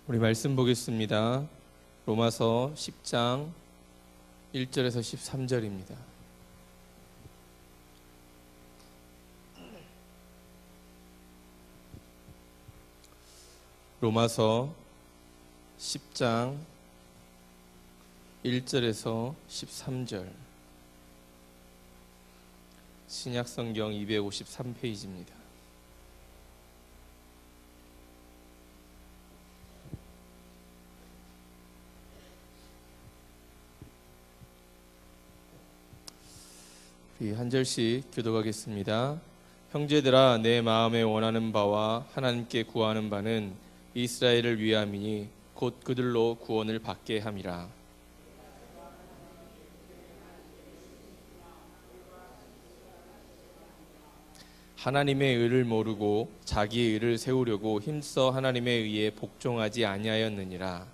우리 말씀 보겠습니다. 로마서 10장 1절에서 13절입니다. 로마서 10장 1절에서 13절, 신약성경 253페이지입니다. 우리 한 절씩 교독하겠습니다. 형제들아, 내 마음에 원하는 바와 하나님께 구하는 바는 이스라엘을 위함이니 곧 그들로 구원을 받게 함이라. 하나님의 의를 모르고 자기의 의를 세우려고 힘써 하나님의 의에 복종하지 아니하였느니라.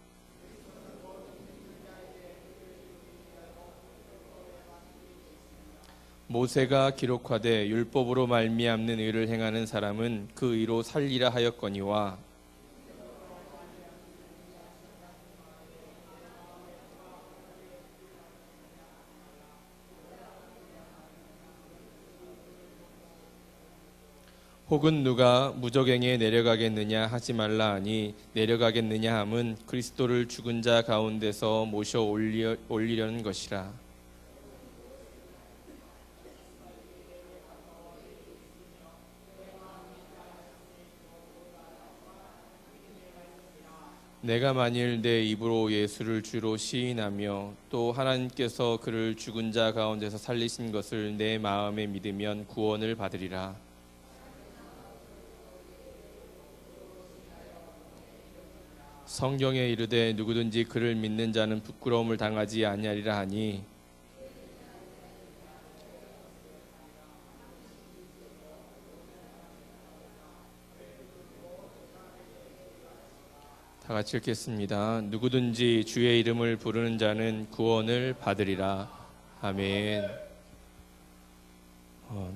모세가 기록하되 율법으로 말미암는 의를 행하는 사람은 그 의로 살리라 하였거니와 혹은 누가 무저갱에 내려가겠느냐 하지 말라 하니 내려가겠느냐 함은 그리스도를 죽은 자 가운데서 모셔 올리려는 것이라. 내가 만일 내 입으로 예수를 주로 시인하며 또 하나님께서 그를 죽은 자 가운데서 살리신 것을 내 마음에 믿으면 구원을 받으리라. 성경에 이르되 누구든지 그를 믿는 자는 부끄러움을 당하지 아니하리라 하니 다 같이 읽겠습니다. 누구든지 주의 이름을 부르는 자는 구원을 받으리라. 아멘.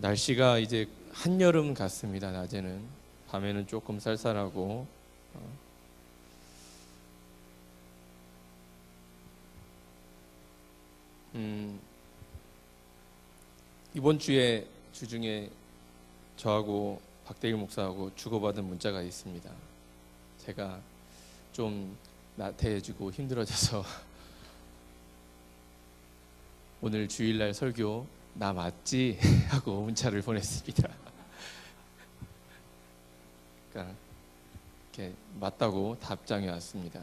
날씨가 이제 한여름 같습니다. 낮에는. 밤에는 조금 쌀쌀하고. 이번 주중에 저하고 박대길 목사하고 주고받은 문자가 있습니다. 제가 좀 나태해지고 힘들어져서 오늘 주일날 설교 나 맞지? 하고 문자를 보냈습니다. 그러니까 이렇게 맞다고 답장이 왔습니다.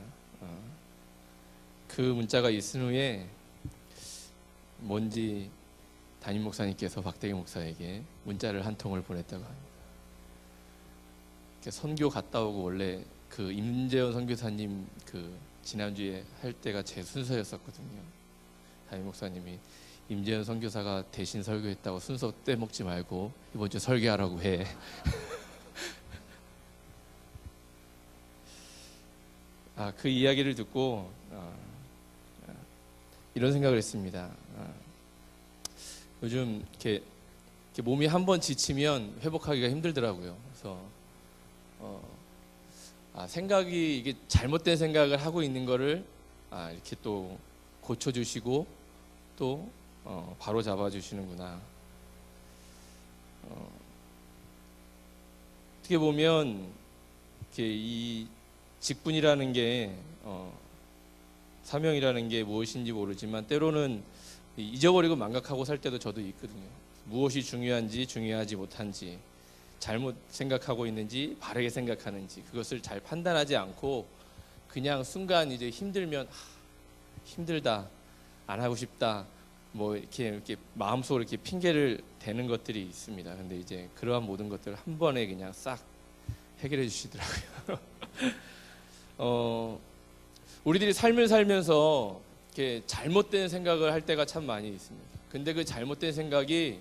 그 문자가 있은 후에 뭔지 담임 목사님께서 박대길 목사에게 문자를 한 통을 보냈다고 합니다. 선교 갔다 오고 원래 그 임재원 선교사님 그 지난주에 할 때가 제 순서였었거든요. 담임 목사님이 임재원 선교사가 대신 설교했다고 순서 떼먹지 말고 이번 주 설교하라고 해. 그 이야기를 듣고 이런 생각을 했습니다. 요즘 이렇게 몸이 한번 지치면 회복하기가 힘들더라고요. 그래서 생각이 이게 잘못된 생각을 하고 있는 거를 이렇게 또 고쳐주시고 또 바로 잡아주시는구나. 어떻게 보면 이렇게 이 직분이라는 게 사명이라는 게 무엇인지 모르지만 때로는 잊어버리고 망각하고 살 때도 저도 있거든요. 무엇이 중요한지 중요하지 못한지, 잘못 생각하고 있는지 바르게 생각하는지 그것을 잘 판단하지 않고 그냥 순간 이제 힘들면 힘들다, 안 하고 싶다, 뭐 이렇게 마음속으로 이렇게 핑계를 대는 것들이 있습니다. 근데 이제 그러한 모든 것들을 한 번에 그냥 싹 해결해 주시더라고요. 우리들이 삶을 살면서 이렇게 잘못된 생각을 할 때가 참 많이 있습니다. 근데 그 잘못된 생각이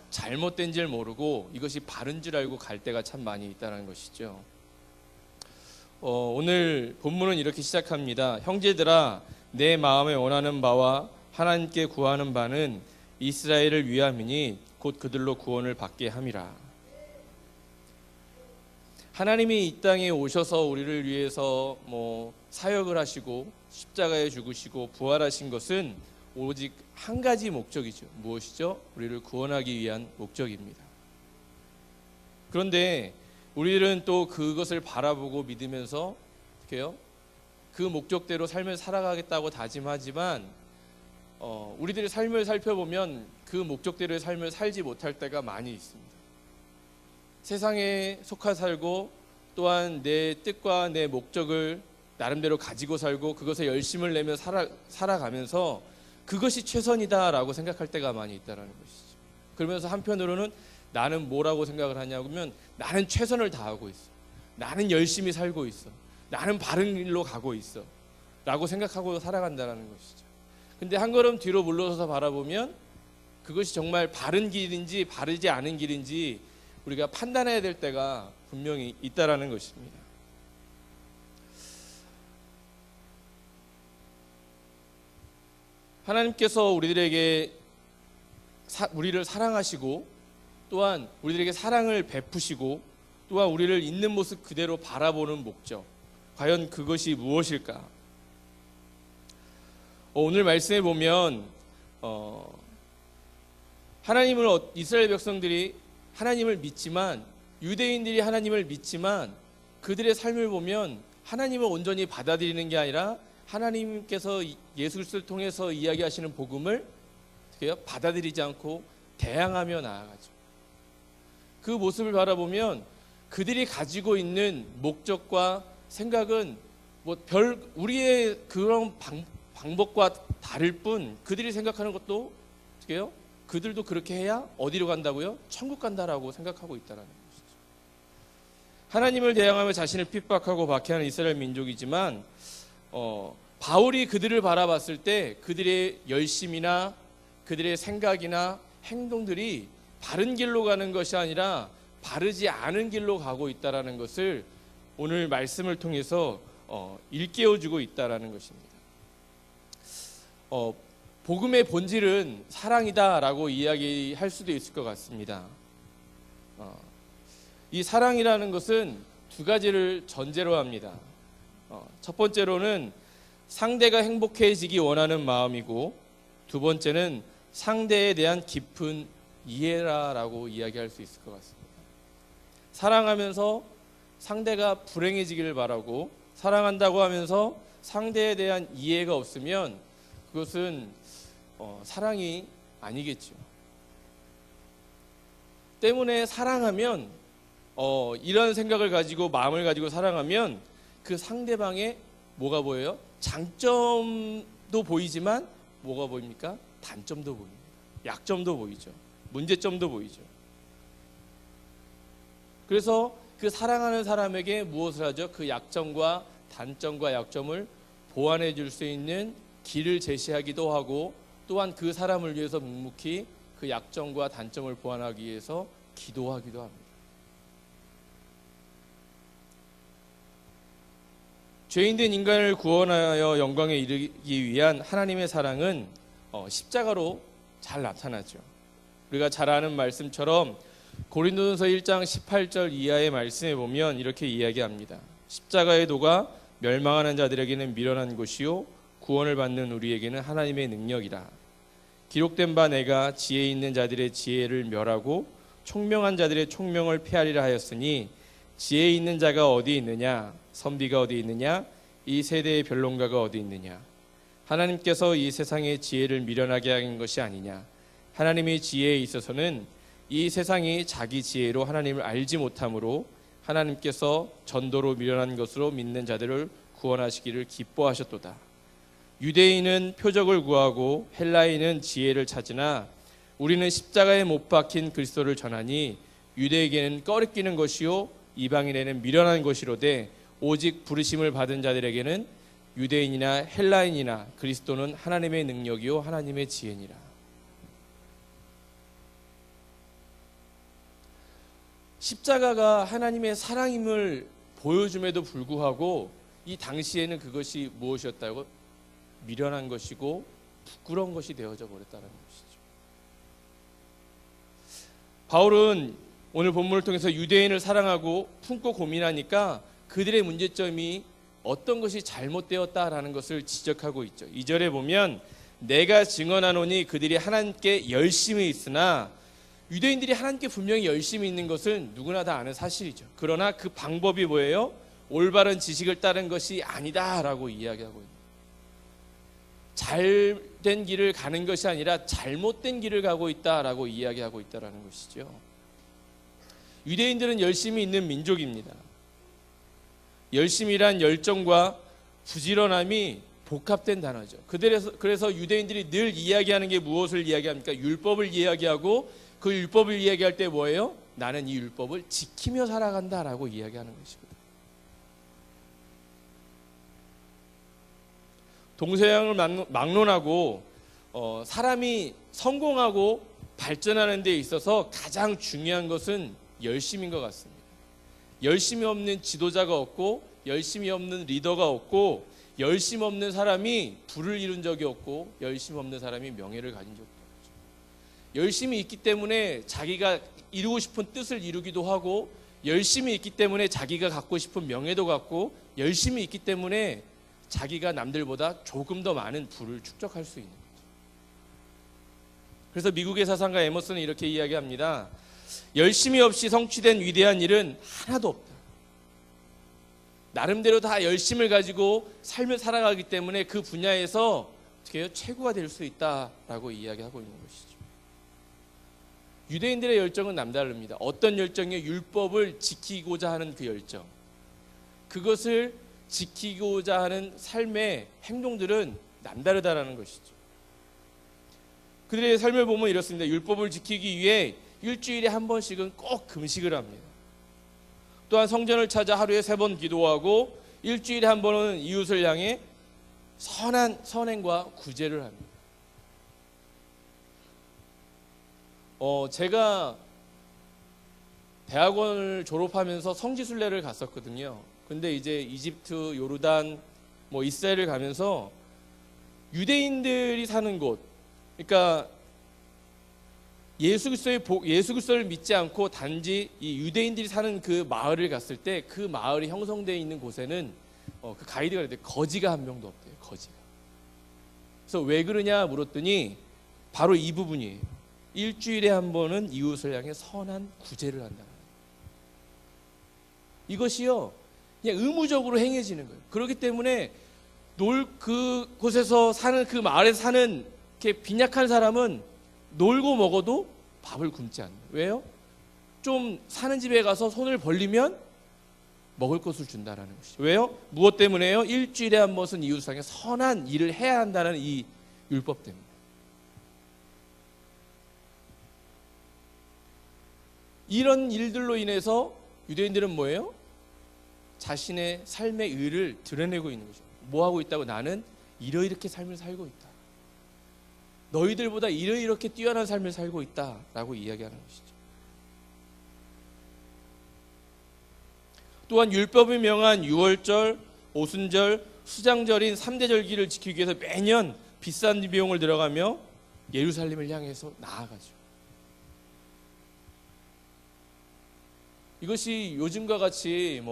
잘못된 줄 모르고 이것이 바른 줄 알고 갈 때가 참 많이 있다는 것이죠. 오늘 본문은 이렇게 시작합니다. 형제들아, 내 마음에 원하는 바와 하나님께 구하는 바는 이스라엘을 위함이니 곧 그들로 구원을 받게 함이라. 하나님이 이 땅에 오셔서 우리를 위해서 사역을 하시고 십자가에 죽으시고 부활하신 것은 오직 한 가지 목적이죠. 무엇이죠? 우리를 구원하기 위한 목적입니다. 그런데 우리들은 또 그것을 바라보고 믿으면서 어떻게요? 그 목적대로 삶을 살아가겠다고 다짐하지만 우리들의 삶을 살펴보면 그 목적대로의 삶을 살지 못할 때가 많이 있습니다. 세상에 속하 살고 또한 내 뜻과 내 목적을 나름대로 가지고 살고 그것에 열심을 내며 살아가면서 그것이 최선이다라고 생각할 때가 많이 있다는 것이죠. 그러면서 한편으로는 나는 뭐라고 생각을 하냐면 나는 최선을 다하고 있어. 나는 열심히 살고 있어. 나는 바른 길로 가고 있어. 라고 생각하고 살아간다는 것이죠. 근데 한 걸음 뒤로 물러서서 바라보면 그것이 정말 바른 길인지 바르지 않은 길인지 우리가 판단해야 될 때가 분명히 있다라는 것입니다. 하나님께서 우리를 사랑하시고 또한 우리들에게 사랑을 베푸시고 또한 우리를 있는 모습 그대로 바라보는 목적, 과연 그것이 무엇일까? 오늘 말씀에 보면 이스라엘 백성들이 하나님을 믿지만, 유대인들이 하나님을 믿지만 그들의 삶을 보면 하나님을 온전히 받아들이는 게 아니라 하나님께서 예수 그리스도를 통해서 이야기하시는 복음을 받아들이지 않고 대항하며 나아가죠. 그 모습을 바라보면 그들이 가지고 있는 목적과 생각은 우리의 그런 방법과 다를 뿐, 그들이 생각하는 것도 어떻게 해요? 그들도 그렇게 해야 어디로 간다고요? 천국 간다라고 생각하고 있다는 것이죠. 하나님을 대항하며 자신을 핍박하고 박해하는 이스라엘 민족이지만 바울이 그들을 바라봤을 때 그들의 열심이나 그들의 생각이나 행동들이 바른 길로 가는 것이 아니라 바르지 않은 길로 가고 있다는 것을 오늘 말씀을 통해서 일깨워주고 있다는 것입니다. 복음의 본질은 사랑이다라고 이야기할 수도 있을 것 같습니다. 이 사랑이라는 것은 두 가지를 전제로 합니다. 첫 번째로는 상대가 행복해지기 원하는 마음이고, 두 번째는 상대에 대한 깊은 이해라고 이야기할 수 있을 것 같습니다. 사랑하면서 상대가 불행해지기를 바라고, 사랑한다고 하면서 상대에 대한 이해가 없으면 그것은 사랑이 아니겠죠. 때문에 사랑하면 이런 생각을 가지고 마음을 가지고 사랑하면 그 상대방의 뭐가 보여요? 장점도 보이지만 뭐가 보입니까? 단점도 보입니다. 약점도 보이죠. 문제점도 보이죠. 그래서 그 사랑하는 사람에게 무엇을 하죠? 그 약점과 단점과 약점을 보완해 줄 수 있는 길을 제시하기도 하고, 또한 그 사람을 위해서 묵묵히 그 약점과 단점을 보완하기 위해서 기도하기도 합니다. 죄인된 인간을 구원하여 영광에 이르기 위한 하나님의 사랑은 십자가로 잘 나타나죠. 우리가 잘 아는 말씀처럼 고린도전서 1장 18절 이하의 말씀에 보면 이렇게 이야기합니다. 십자가의 도가 멸망하는 자들에게는 미련한 것이요 구원을 받는 우리에게는 하나님의 능력이라. 기록된 바 내가 지혜 있는 자들의 지혜를 멸하고 총명한 자들의 총명을 폐하리라 하였으니, 지혜 있는 자가 어디 있느냐? 선비가 어디 있느냐? 이 세대의 변론가가 어디 있느냐? 하나님께서 이 세상의 지혜를 미련하게 한 것이 아니냐? 하나님의 지혜에 있어서는 이 세상이 자기 지혜로 하나님을 알지 못함으로 하나님께서 전도로 미련한 것으로 믿는 자들을 구원하시기를 기뻐하셨도다. 유대인은 표적을 구하고 헬라인은 지혜를 찾으나 우리는 십자가에 못 박힌 그리스도를 전하니 유대에게는 꺼리끼는 것이요 이방인에게는 미련한 것이로되 오직 부르심을 받은 자들에게는 유대인이나 헬라인이나 그리스도는 하나님의 능력이요 하나님의 지혜니라. 십자가가 하나님의 사랑임을 보여줌에도 불구하고 이 당시에는 그것이 무엇이었다고? 미련한 것이고 부끄러운 것이 되어져 버렸다는 것이죠. 바울은 오늘 본문을 통해서 유대인을 사랑하고 품고 고민하니까 그들의 문제점이 어떤 것이 잘못되었다라는 것을 지적하고 있죠. 2절에 보면 내가 증언하노니 그들이 하나님께 열심히 있으나, 유대인들이 하나님께 분명히 열심히 있는 것은 누구나 다 아는 사실이죠. 그러나 그 방법이 뭐예요? 올바른 지식을 따른 것이 아니다라고 이야기하고 있는, 잘된 길을 가는 것이 아니라 잘못된 길을 가고 있다라고 이야기하고 있다라는 것이죠. 유대인들은 열심히 있는 민족입니다. 열심이란 열정과 부지런함이 복합된 단어죠. 그래서 유대인들이 늘 이야기하는 게 무엇을 이야기합니까? 율법을 이야기하고, 그 율법을 이야기할 때 뭐예요? 나는 이 율법을 지키며 살아간다라고 이야기하는 것이거든요. 동서양을 막론하고 사람이 성공하고 발전하는 데 있어서 가장 중요한 것은 열심인 것 같습니다. 열심이 없는 지도자가 없고, 열심이 없는 리더가 없고, 열심 없는 사람이 부를 이룬 적이 없고, 열심 없는 사람이 명예를 가진 적도 없죠. 열심이 있기 때문에 자기가 이루고 싶은 뜻을 이루기도 하고, 열심이 있기 때문에 자기가 갖고 싶은 명예도 갖고, 열심이 있기 때문에 자기가 남들보다 조금 더 많은 부를 축적할 수 있는 거죠. 그래서 미국의 사상가 에머슨은 이렇게 이야기합니다. 열심이 없이 성취된 위대한 일은 하나도 없다. 나름대로 다 열심을 가지고 삶을 살아가기 때문에 그 분야에서 어떻게 해요? 최고가 될 수 있다라고 이야기하고 있는 것이죠. 유대인들의 열정은 남다릅니다. 어떤 열정이요? 율법을 지키고자 하는 그 열정. 그것을 지키고자 하는 삶의 행동들은 남다르다라는 것이죠. 그들의 삶을 보면 이렇습니다. 율법을 지키기 위해 일주일에 한 번씩은 꼭 금식을 합니다. 또한 성전을 찾아 하루에 3번 기도하고, 일주일에 한 번은 이웃을 향해 선행과 구제를 합니다. 제가 대학원을 졸업하면서 성지순례를 갔었거든요. 근데 이제 이집트, 요르단, 이스라엘을 가면서 유대인들이 사는 곳, 그러니까 예수 그리스도를 믿지 않고 단지 이 유대인들이 사는 그 마을을 갔을 때, 그 마을이 형성되어 있는 곳에는 그 가이드가 그랬대요. 거지가 한 명도 없대요. 거지가. 그래서 왜 그러냐 물었더니 바로 이 부분이에요. 일주일에 한 번은 이웃을 향해 선한 구제를 한다. 이것이요, 그냥 의무적으로 행해지는 거예요. 그렇기 때문에 그곳에서 사는, 그 마을에서 사는 이렇게 빈약한 사람은 놀고 먹어도 밥을 굶지 않는 거예요. 왜요? 좀 사는 집에 가서 손을 벌리면 먹을 것을 준다라는 것이죠. 왜요? 무엇 때문에요? 일주일에 한 번은 이웃을 향해 선한 일을 해야 한다는 이 율법 때문에. 이런 일들로 인해서 유대인들은 뭐예요? 자신의 삶의 의를 드러내고 있는 거죠. 뭐 하고 있다고? 나는 이렇게 삶을 살고 있다. 너희들보다 이렇게 뛰어난 삶을 살고 있다라고 이야기하는 것이죠. 또한 율법이 명한 유월절, 오순절, 수장절인 3대 절기를 지키기 위해서 매년 비싼 비용을 들어가며 예루살렘을 향해서 나아가죠. 이것이 요즘과 같이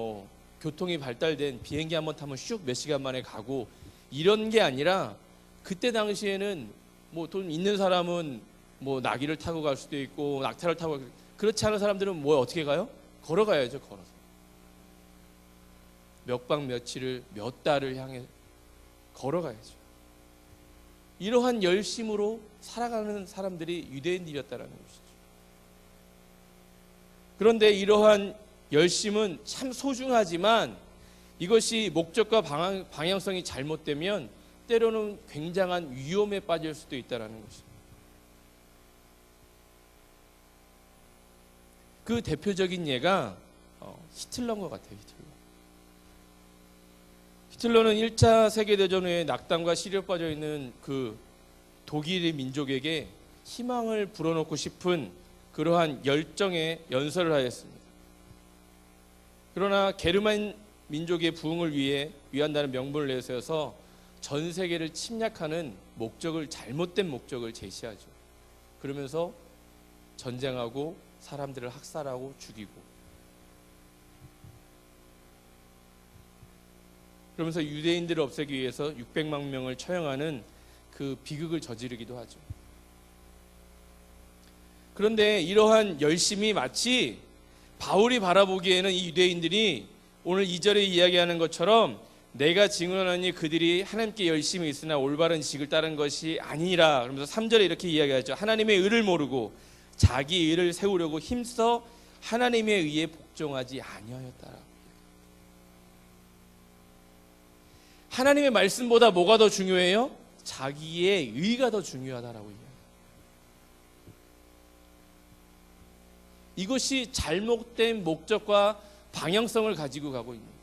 교통이 발달된 비행기 한번 타면 슉 몇 시간 만에 가고 이런 게 아니라, 그때 당시에는 돈 있는 사람은 나귀를 타고 갈 수도 있고 낙타를 타고, 그렇지 않은 사람들은 어떻게 가요? 걸어가야죠. 걸어서 몇 박 며칠을, 몇 달을 향해 걸어가야죠. 이러한 열심으로 살아가는 사람들이 유대인들이었다는 것이죠. 그런데 이러한 열심은 참 소중하지만 이것이 목적과 방향성이 잘못되면 때로는 굉장한 위험에 빠질 수도 있다는 것입니다. 그 대표적인 예가 히틀러인 것 같아요. 히틀러는 1차 세계대전 후에 낙담과 시련에 빠져 있는 그 독일의 민족에게 희망을 불어넣고 싶은 그러한 열정의 연설을 하였습니다. 그러나 게르만 민족의 부흥을 위한다는 명분을 내세워서 전 세계를 침략하는 잘못된 목적을 제시하죠. 그러면서 전쟁하고 사람들을 학살하고 죽이고, 그러면서 유대인들을 없애기 위해서 600만 명을 처형하는 그 비극을 저지르기도 하죠. 그런데 이러한 열심이 마치 바울이 바라보기에는 이 유대인들이 오늘 2절에 이야기하는 것처럼 내가 증언하니 그들이 하나님께 열심히 있으나 올바른 지식을 따른 것이 아니라, 그러면서 3절에 이렇게 이야기하죠. 하나님의 의를 모르고 자기 의를 세우려고 힘써 하나님의 의에 복종하지 아니하였다라. 하나님의 말씀보다 뭐가 더 중요해요? 자기의 의가 더 중요하다라고 이야기해요. 이것이 잘못된 목적과 방향성을 가지고 가고 있는 거예요.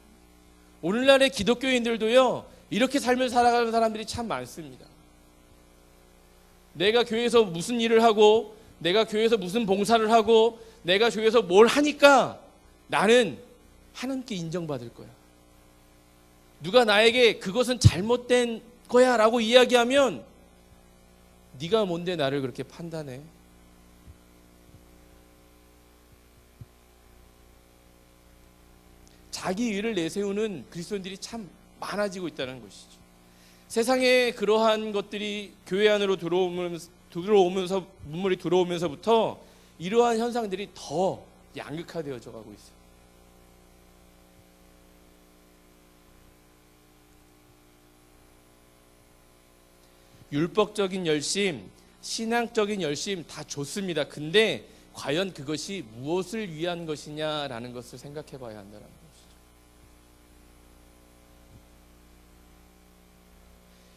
오늘날의 기독교인들도요, 이렇게 삶을 살아가는 사람들이 참 많습니다. 내가 교회에서 무슨 일을 하고, 내가 교회에서 무슨 봉사를 하고, 내가 교회에서 뭘 하니까 나는 하나님께 인정받을 거야. 누가 나에게 그것은 잘못된 거야 라고 이야기하면 네가 뭔데 나를 그렇게 판단해? 자기 의를 내세우는 그리스도인들이 참 많아지고 있다는 것이죠. 세상에 그러한 것들이 교회 안으로 들어오면서 문물이 들어오면서부터 이러한 현상들이 더 양극화되어져 가고 있어요. 율법적인 열심, 신앙적인 열심 다 좋습니다. 근데 과연 그것이 무엇을 위한 것이냐라는 것을 생각해 봐야 한다는 것이죠.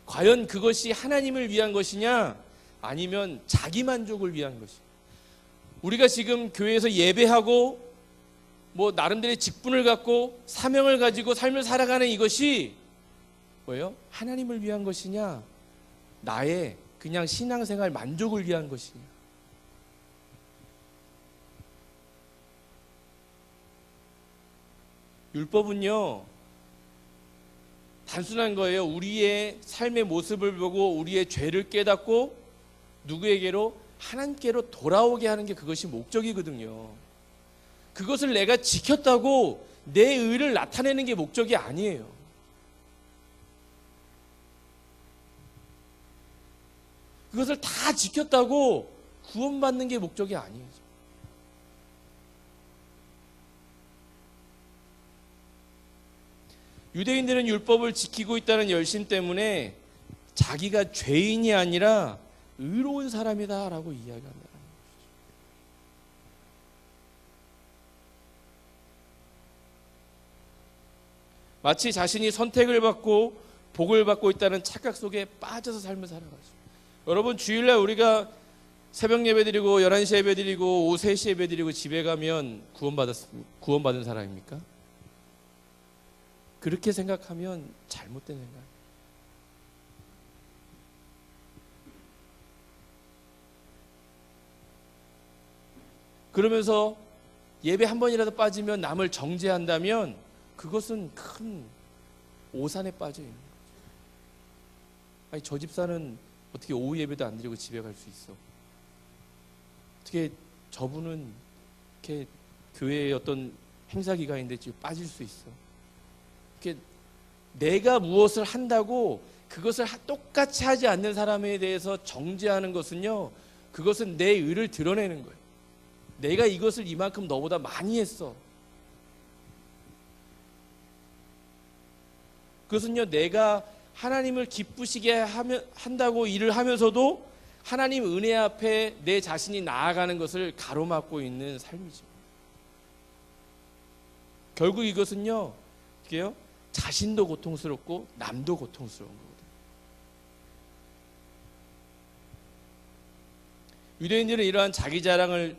과연 그것이 하나님을 위한 것이냐, 아니면 자기 만족을 위한 것이냐. 우리가 지금 교회에서 예배하고 뭐 나름대로의 직분을 갖고 사명을 가지고 삶을 살아가는 이것이 뭐예요? 하나님을 위한 것이냐, 나의 그냥 신앙생활 만족을 위한 것이냐. 율법은요, 단순한 거예요. 우리의 삶의 모습을 보고 우리의 죄를 깨닫고 누구에게로? 하나님께로 돌아오게 하는 게 그것이 목적이거든요. 그것을 내가 지켰다고 내 의를 나타내는 게 목적이 아니에요. 그것을 다 지켰다고 구원받는 게 목적이 아니에요. 유대인들은 율법을 지키고 있다는 열심 때문에 자기가 죄인이 아니라 의로운 사람이다라고 이야기한다는 것이죠. 마치 자신이 선택을 받고 복을 받고 있다는 착각 속에 빠져서 삶을 살아가죠. 여러분, 주일날 우리가 새벽 예배 드리고 11시 예배 드리고 오후 3시 예배 드리고 집에 가면 구원받은 사람입니까? 그렇게 생각하면 잘못된 생각이에요. 그러면서 예배 한 번이라도 빠지면 남을 정죄한다면 그것은 큰 오산에 빠져 있는 거죠. 아니, 저 집사는 어떻게 오후 예배도 안 드리고 집에 갈 수 있어? 어떻게 저분은 이렇게 교회의 어떤 행사 기간인데 지금 빠질 수 있어? 이렇게 내가 무엇을 한다고 그것을 똑같이 하지 않는 사람에 대해서 정죄하는 것은요, 그것은 내 의를 드러내는 거예요. 내가 이것을 이만큼 너보다 많이 했어. 그것은요, 내가 하나님을 기쁘시게 한다고 일을 하면서도 하나님 은혜 앞에 내 자신이 나아가는 것을 가로막고 있는 삶이죠. 결국 이것은요, 어떻게요? 자신도 고통스럽고 남도 고통스러운 거거든요. 유대인들은 이러한 자기 자랑을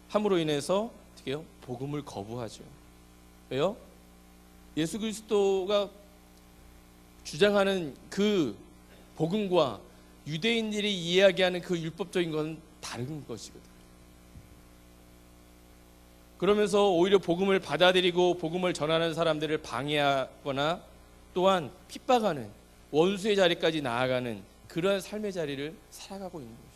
함으로 인해서 어떻게요? 복음을 거부하죠. 왜요? 예수 그리스도가 주장하는 그 복음과 유대인들이 이야기하는 그 율법적인 건 다른 것이거든요. 그러면서 오히려 복음을 받아들이고 복음을 전하는 사람들을 방해하거나 또한 핍박하는 원수의 자리까지 나아가는 그러한 삶의 자리를 살아가고 있는 것이죠.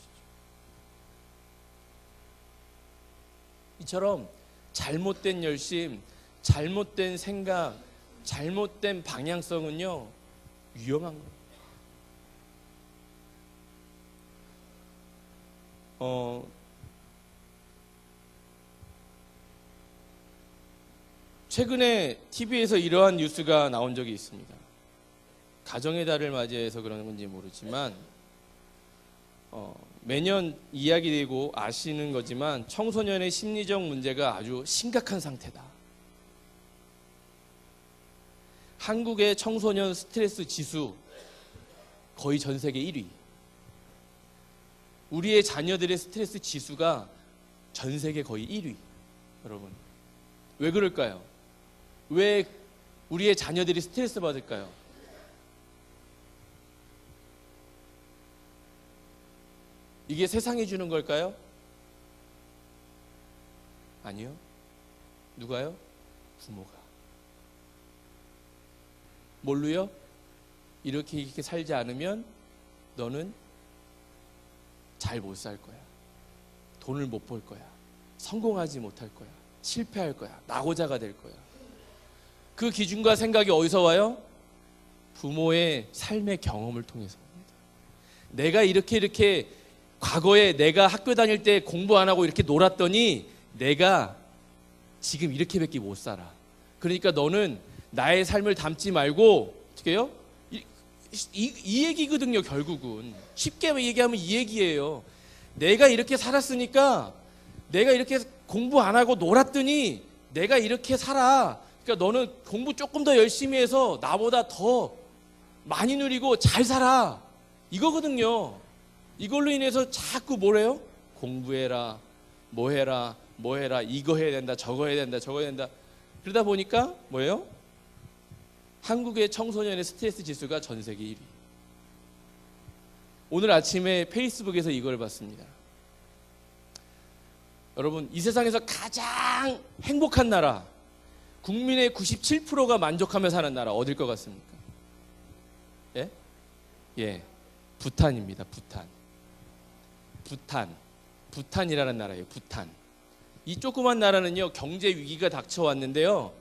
이처럼 잘못된 열심, 잘못된 생각, 잘못된 방향성은요, 위험한 거예요. 최근에 TV에서 이러한 뉴스가 나온 적이 있습니다. 가정의 달을 맞이해서 그런 건지 모르지만 매년 이야기되고 아시는 거지만 청소년의 심리적 문제가 아주 심각한 상태다. 한국의 청소년 스트레스 지수 거의 전 세계 1위. 우리의 자녀들의 스트레스 지수가 전 세계 거의 1위. 여러분, 왜 그럴까요? 왜 우리의 자녀들이 스트레스 받을까요? 이게 세상이 주는 걸까요? 아니요. 누가요? 부모가. 뭘로요? 이렇게 살지 않으면 너는 잘 못 살 거야. 돈을 못 벌 거야. 성공하지 못할 거야. 실패할 거야. 낙오자가 될 거야. 그 기준과 생각이 어디서 와요? 부모의 삶의 경험을 통해서 옵니다. 내가 이렇게 과거에 내가 학교 다닐 때 공부 안 하고 이렇게 놀았더니 내가 지금 이렇게밖에 못 살아. 그러니까 너는 나의 삶을 담지 말고 어떻게 해요? 이 얘기거든요. 결국은 쉽게 얘기하면 이 얘기예요. 내가 이렇게 살았으니까 내가 이렇게 공부 안 하고 놀았더니 내가 이렇게 살아. 그러니까 너는 공부 조금 더 열심히 해서 나보다 더 많이 누리고 잘 살아. 이거거든요. 이걸로 인해서 자꾸 뭐래요? 공부해라, 뭐 해라, 이거 해야 된다, 저거 해야 된다, 저거 해야 된다. 그러다 보니까 뭐예요? 한국의 청소년의 스트레스 지수가 전 세계 1위. 오늘 아침에 페이스북에서 이걸 봤습니다. 여러분, 이 세상에서 가장 행복한 나라, 국민의 97%가 만족하며 사는 나라 어딜 것 같습니까? 예? 예, 부탄입니다. 부탄이라는 나라예요. 부탄. 이 조그만 나라는요, 경제 위기가 닥쳐왔는데요,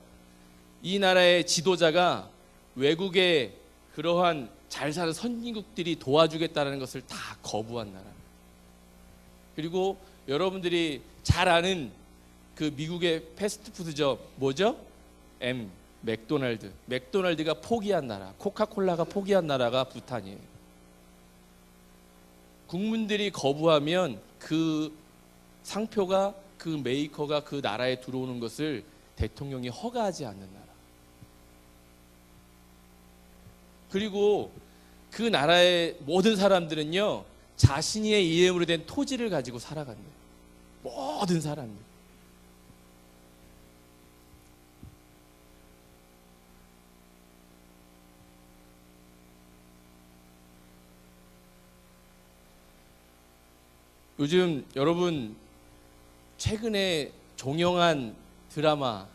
이 나라의 지도자가 외국의 그러한 잘 사는 선진국들이 도와주겠다는 것을 다 거부한 나라. 그리고 여러분들이 잘 아는 그 미국의 패스트푸드점 뭐죠? 맥도날드가 포기한 나라, 코카콜라가 포기한 나라가 부탄이에요. 국민들이 거부하면 그 상표가, 그 메이커가 그 나라에 들어오는 것을 대통령이 허가하지 않는 나라. 그리고 그 나라의 모든 사람들은요, 자신의 이름으로 된 토지를 가지고 살아갑니다. 모든 사람들. 요즘 여러분 최근에 종영한 드라마,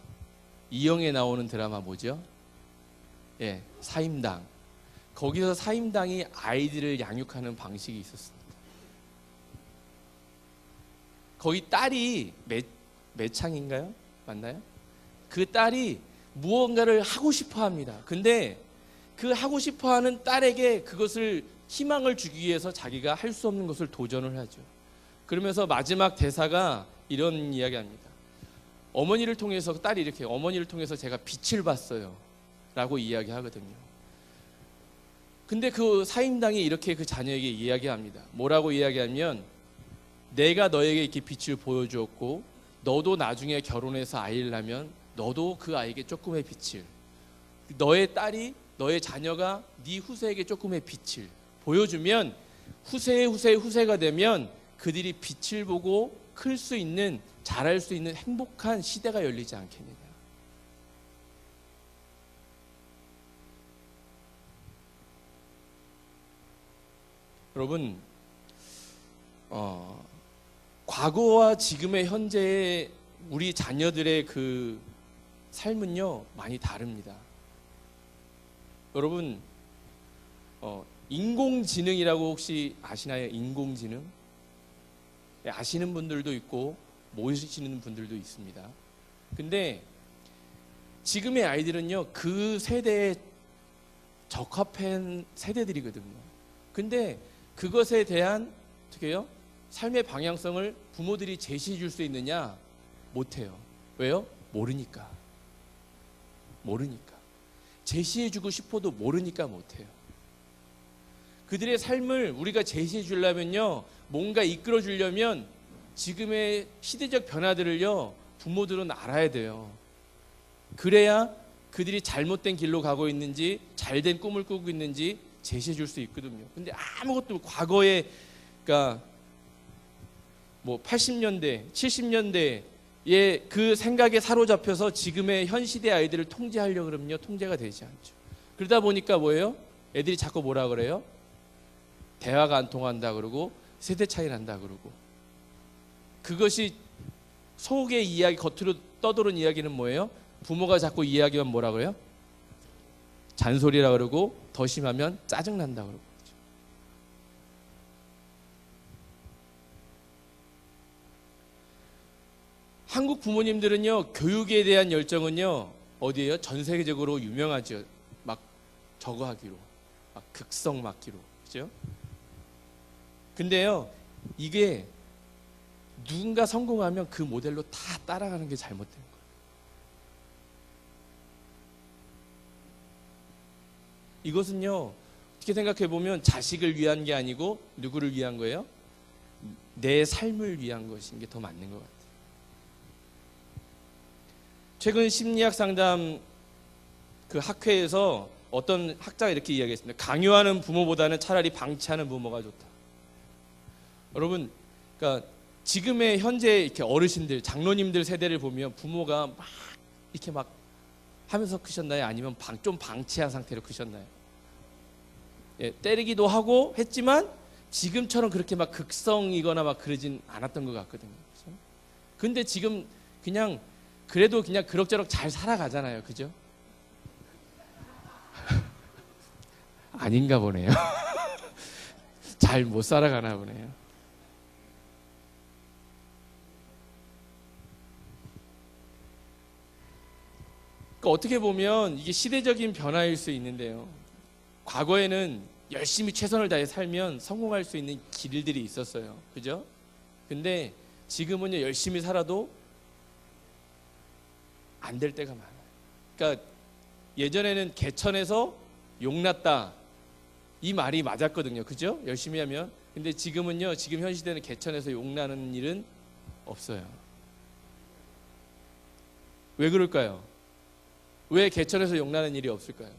이영애 나오는 드라마 뭐죠? 예, 사임당. 거기서 사임당이 아이들을 양육하는 방식이 있었습니다. 거기 딸이 매창인가요? 맞나요? 그 딸이 무언가를 하고 싶어 합니다. 근데 그 하고 싶어 하는 딸에게 그것을 희망을 주기 위해서 자기가 할 수 없는 것을 도전을 하죠. 그러면서 마지막 대사가 이런 이야기합니다. 어머니를 통해서, 딸이 이렇게, 어머니를 통해서 제가 빛을 봤어요 라고 이야기하거든요. 근데 그 사임당이 이렇게 그 자녀에게 이야기합니다. 뭐라고 이야기하면, 내가 너에게 이렇게 빛을 보여주었고 너도 나중에 결혼해서 아이를 낳으면 너도 그 아이에게 조금의 빛을, 너의 딸이, 너의 자녀가 네 후세에게 조금의 빛을 보여주면 후세의 후세가 되면 그들이 빛을 보고 클 수 있는, 자랄 수 있는 행복한 시대가 열리지 않겠느냐. 여러분, 과거와 지금의 현재의 우리 자녀들의 그 삶은요, 많이 다릅니다. 여러분, 인공지능이라고 혹시 아시나요? 인공지능? 아시는 분들도 있고 모시는 분들도 있습니다. 근데 지금의 아이들은요, 그 세대에 적합한 세대들이거든요. 근데 그것에 대한 어떻게 해요? 삶의 방향성을 부모들이 제시해 줄 수 있느냐? 못해요. 왜요? 모르니까. 제시해 주고 싶어도 모르니까 못해요. 그들의 삶을 우리가 제시해 주려면요, 뭔가 이끌어 주려면 지금의 시대적 변화들을요, 부모들은 알아야 돼요. 그래야 그들이 잘못된 길로 가고 있는지 잘된 꿈을 꾸고 있는지 제시해 줄 수 있거든요. 근데 아무것도 과거에, 그러니까 뭐 80년대, 70년대의 그 생각에 사로잡혀서 지금의 현 시대 아이들을 통제하려고 그러면요, 통제가 되지 않죠. 그러다 보니까 뭐예요? 애들이 자꾸 뭐라 그래요? 대화가 안 통한다 그러고 세대 차이 난다 그러고. 그것이 속의 이야기, 겉으로 떠도는 이야기는 뭐예요? 부모가 자꾸 이야기하면 뭐라 그래요? 잔소리라 그러고 더 심하면 짜증난다 그러고. 한국 부모님들은요, 교육에 대한 열정은요, 어디에요? 전 세계적으로 유명하죠. 막 저거 하기로, 막 극성 맞기로, 그죠? 근데요, 이게 누군가 성공하면 그 모델로 다 따라가는 게 잘못된 거예요. 이것은요, 어떻게 생각해 보면 자식을 위한 게 아니고 누구를 위한 거예요? 내 삶을 위한 것인 게 더 맞는 것 같아요. 최근 심리학 상담 그 학회에서 어떤 학자가 이렇게 이야기했습니다. 강요하는 부모보다는 차라리 방치하는 부모가 좋다. 여러분, 그러니까 지금의 현재 이렇게 어르신들, 장로님들 세대를 보면 부모가 막 이렇게 막 하면서 크셨나요? 아니면 좀 방치한 상태로 크셨나요? 예, 때리기도 하고 했지만 지금처럼 그렇게 막 극성이거나 막 그러진 않았던 것 같거든요. 그렇죠? 근데 지금 그냥 그래도 그냥 그럭저럭 잘 살아가잖아요. 그죠? 아닌가 보네요. 잘 못 살아가나 보네요. 그러니까 어떻게 보면 이게 시대적인 변화일 수 있는데요. 과거에는 열심히 최선을 다해 살면 성공할 수 있는 길들이 있었어요. 그죠? 근데 지금은요, 열심히 살아도 안 될 때가 많아요. 그러니까 예전에는 개천에서 용났다, 이 말이 맞았거든요. 그죠? 열심히 하면. 근데 지금은요, 지금 현 시대는 개천에서 용나는 일은 없어요. 왜 그럴까요? 왜 개천에서 용나는 일이 없을까요?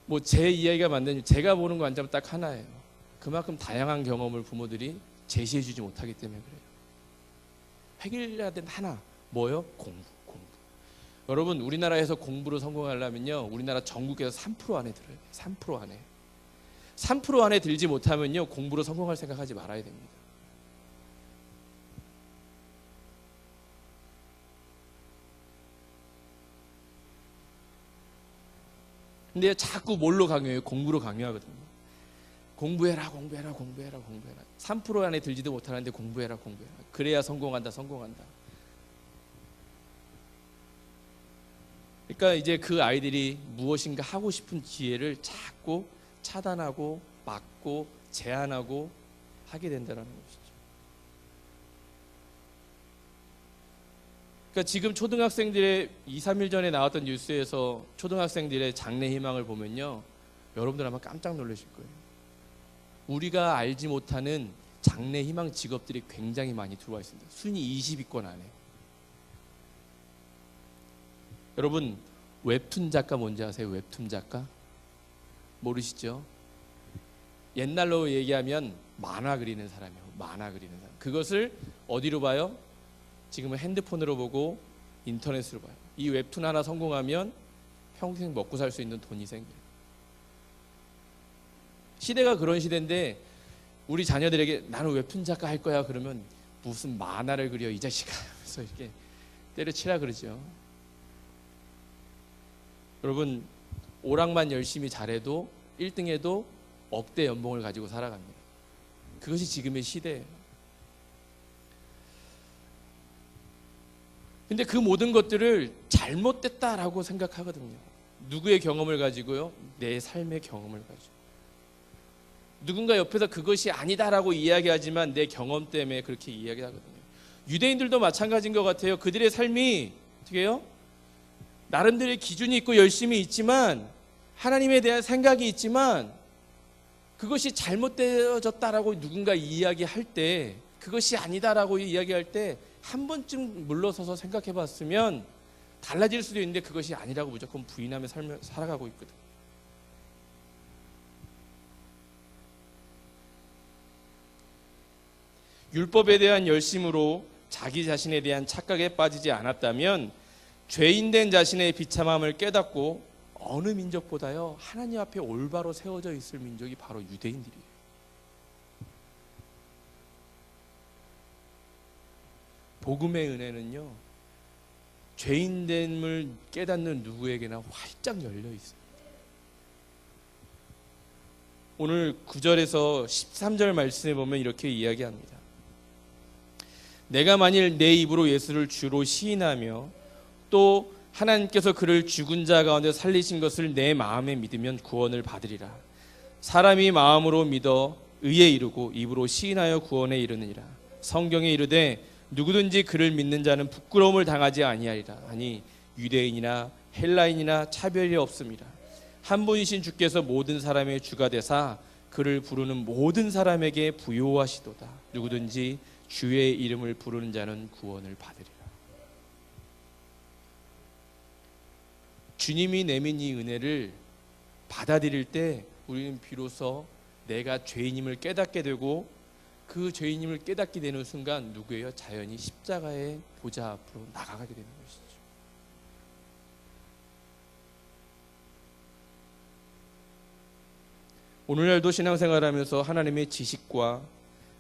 뭐 제 이야기가 맞는, 제가 보는 거 완전 딱 하나예요. 그만큼 다양한 경험을 부모들이 제시해 주지 못하기 때문에 그래요. 해결해야 되는 하나, 뭐요? 공부. 여러분, 우리나라에서 공부로 성공하려면요, 우리나라 전국에서 3% 안에 들어야 돼요. 3% 안에. 3% 안에 들지 못하면요, 공부로 성공할 생각하지 말아야 됩니다. 근데 자꾸 뭘로 강요해요? 공부로 강요하거든요. 공부해라. 3% 안에 들지도 못하는데 공부해라. 그래야 성공한다. 그러니까 이제 그 아이들이 무엇인가 하고 싶은 기회를 자꾸 차단하고 막고 제한하고 하게 된다는 것이죠. 그러니까 지금 초등학생들의 2, 3일 전에 나왔던 뉴스에서 초등학생들의 장래 희망을 보면요, 여러분들 아마 깜짝 놀라실 거예요. 우리가 알지 못하는 장래 희망 직업들이 굉장히 많이 들어와 있습니다. 순위 20위권 안에. 여러분, 웹툰 작가 뭔지 아세요? 웹툰 작가? 모르시죠? 옛날로 얘기하면 만화 그리는 사람이에요. 만화 그리는 사람. 그것을 어디로 봐요? 지금은 핸드폰으로 보고 인터넷으로 봐요. 이 웹툰 하나 성공하면 평생 먹고 살 수 있는 돈이 생겨요. 시대가 그런 시대인데 우리 자녀들에게 나는 웹툰 작가 할 거야 그러면 무슨 만화를 그려 이 자식아 하면서 이렇게 때려치라 그러죠. 여러분, 오락만 열심히 잘해도 1등해도 억대 연봉을 가지고 살아갑니다. 그것이 지금의 시대예요. 근데 그 모든 것들을 잘못됐다라고 생각하거든요. 누구의 경험을 가지고요? 내 삶의 경험을 가지고. 누군가 옆에서 그것이 아니다라고 이야기하지만 내 경험 때문에 그렇게 이야기하거든요. 유대인들도 마찬가지인 것 같아요. 그들의 삶이 어떻게 해요? 나름대로의 기준이 있고 열심이 있지만, 하나님에 대한 생각이 있지만, 그것이 잘못되어졌다라고 누군가 이야기할 때, 그것이 아니다라고 이야기할 때 한 번쯤 물러서서 생각해 봤으면 달라질 수도 있는데, 그것이 아니라고 무조건 부인하며 살아가고 있거든. 율법에 대한 열심으로 자기 자신에 대한 착각에 빠지지 않았다면 죄인된 자신의 비참함을 깨닫고 어느 민족보다요 하나님 앞에 올바로 세워져 있을 민족이 바로 유대인들이에요. 복음의 은혜는요 죄인됨을 깨닫는 누구에게나 활짝 열려 있어요. 오늘 9절에서 13절 말씀에 보면 이렇게 이야기합니다. 내가 만일 내 입으로 예수를 주로 시인하며 또 하나님께서 그를 죽은 자 가운데 살리신 것을 내 마음에 믿으면 구원을 받으리라. 사람이 마음으로 믿어 의에 이르고 입으로 시인하여 구원에 이르느니라. 성경에 이르되 누구든지 그를 믿는 자는 부끄러움을 당하지 아니하리라. 아니 유대인이나 헬라인이나 차별이 없습니다. 한 분이신 주께서 모든 사람의 주가 되사 그를 부르는 모든 사람에게 부요하시도다. 누구든지 주의 이름을 부르는 자는 구원을 받으리라. 주님이 내민 이 은혜를 받아들일 때 우리는 비로소 내가 죄인임을 깨닫게 되고, 그 죄인임을 깨닫게 되는 순간 누구예요? 자연히 십자가의 보좌 앞으로 나가게 되는 것이죠. 오늘날도 신앙생활하면서 하나님의 지식과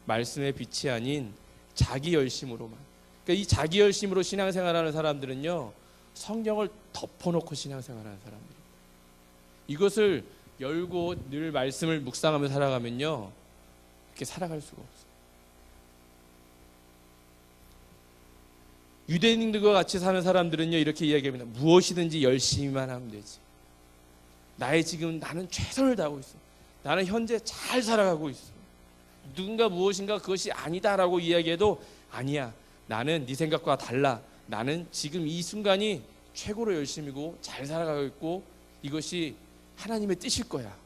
말씀의 빛이 아닌 자기 열심으로만, 그러니까 이 자기 열심으로 신앙생활하는 사람들은요 성경을 덮어놓고 신앙생활하는 사람들입니다. 이것을 열고 늘 말씀을 묵상하며 살아가면요 이렇게 살아갈 수가 없어요. 유대인들과 같이 사는 사람들은요 이렇게 이야기합니다. 무엇이든지 열심히만 하면 되지. 나는 최선을 다하고 있어. 나는 현재 잘 살아가고 있어. 누군가 무엇인가 그것이 아니다라고 이야기해도 아니야. 나는 네 생각과 달라. 나는 지금 이 순간이 최고로 열심이고 잘 살아가고 있고 이것이 하나님의 뜻일 거야.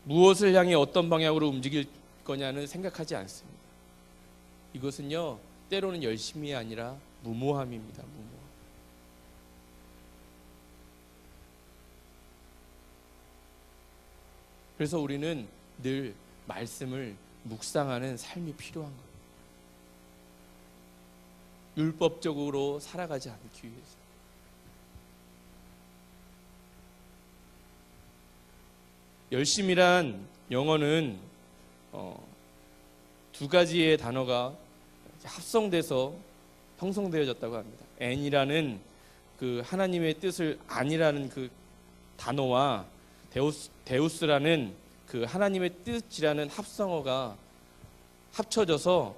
무엇을 향해 어떤 방향으로 움직일 거냐는 생각하지 않습니다. 이것은요 때로는 열심이 아니라 무모함입니다. 무모함. 그래서 우리는 늘 말씀을 묵상하는 삶이 필요한 거예요. 율법적으로 살아가지 않기 위해서. 열심이란 영어는 두 가지의 단어가 합성돼서 형성되어졌다고 합니다. N이라는 그 하나님의 뜻을 안이라는 그 단어와 데우스라는 그 하나님의 뜻이라는 합성어가 합쳐져서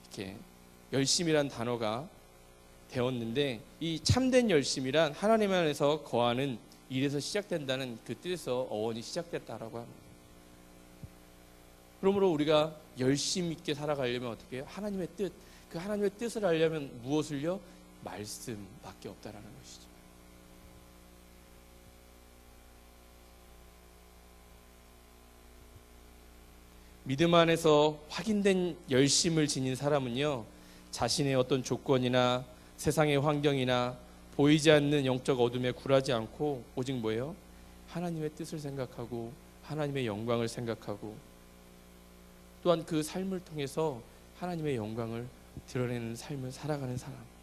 이렇게 열심이란 단어가 되었는데, 이 참된 열심이란 하나님 안에서 거하는 일에서 시작된다는 그 뜻에서 어원이 시작됐다라고 합니다. 그러므로 우리가 열심 있게 살아가려면 어떻게 해요? 하나님의 뜻, 그 하나님의 뜻을 알려면 무엇을요? 말씀밖에 없다라는 것이죠. 믿음 안에서 확인된 열심을 지닌 사람은요 자신의 어떤 조건이나 세상의 환경이나 보이지 않는 영적 어둠에 굴하지 않고 오직 뭐예요? 하나님의 뜻을 생각하고 하나님의 영광을 생각하고 또한 그 삶을 통해서 하나님의 영광을 드러내는 삶을 살아가는 사람.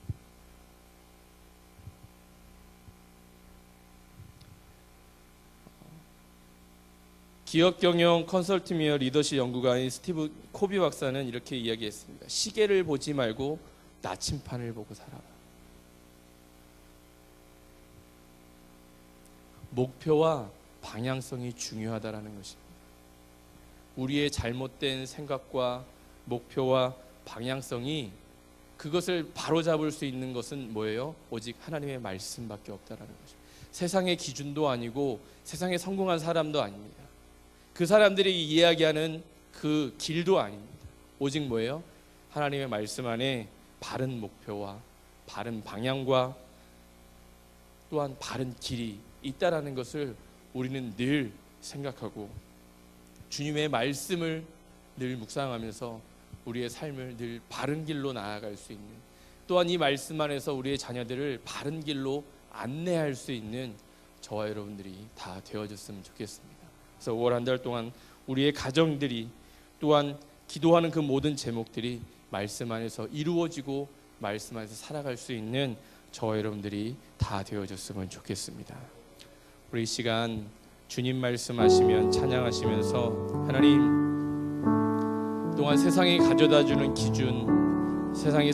기업경영 컨설팅이어 리더십 연구가인 스티브 코비 박사는 이렇게 이야기했습니다. 시계를 보지 말고 나침판을 보고 살아라. 목표와 방향성이 중요하다라는 것입니다. 우리의 잘못된 생각과 목표와 방향성이 그것을 바로잡을 수 있는 것은 뭐예요? 오직 하나님의 말씀밖에 없다라는 거죠. 세상의 기준도 아니고 세상에 성공한 사람도 아닙니다. 그 사람들이 이야기하는 그 길도 아닙니다. 오직 뭐예요? 하나님의 말씀 안에 바른 목표와 바른 방향과 또한 바른 길이 있다라는 것을 우리는 늘 생각하고 주님의 말씀을 늘 묵상하면서 우리의 삶을 늘 바른 길로 나아갈 수 있는, 또한 이 말씀 안에서 우리의 자녀들을 바른 길로 안내할 수 있는 저와 여러분들이 다 되어졌으면 좋겠습니다. 그래서 5월 한 달 동안 우리의 가정들이 또한 기도하는 그 모든 제목들이 말씀 안에서 이루어지고 말씀 안에서 살아갈 수 있는 저와 여러분들이 다 되어졌으면 좋겠습니다. 우리 이 시간 주님 말씀하시면 찬양하시면서 하나님 또한 세상이 가져다주는 기준, 세상이